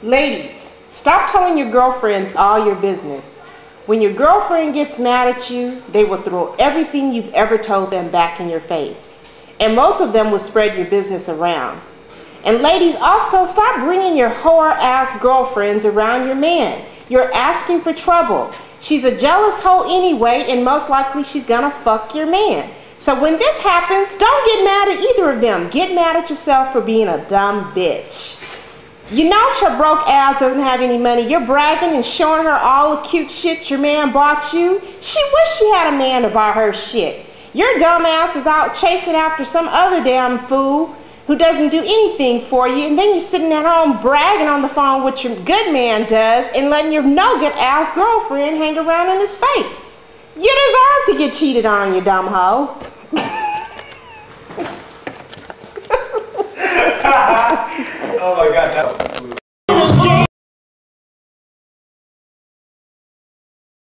Ladies, stop telling your girlfriends all your business. When your girlfriend gets mad at you, they will throw everything you've ever told them back in your face. And most of them will spread your business around. And ladies, also stop bringing your whore-ass girlfriends around your man. You're asking for trouble. She's a jealous hoe anyway, and most likely she's gonna fuck your man. So when this happens, don't get mad at either of them. Get mad at yourself for being a dumb bitch. You know your broke ass doesn't have any money. You're bragging and showing her all the cute shit your man bought you. She wish she had a man to buy her shit. Your dumb ass is out chasing after some other damn fool who doesn't do anything for you, and then you're sitting at home bragging on the phone what your good man does and letting your no-good ass girlfriend hang around in his face. You deserve to get cheated on, you dumb hoe. Oh my God.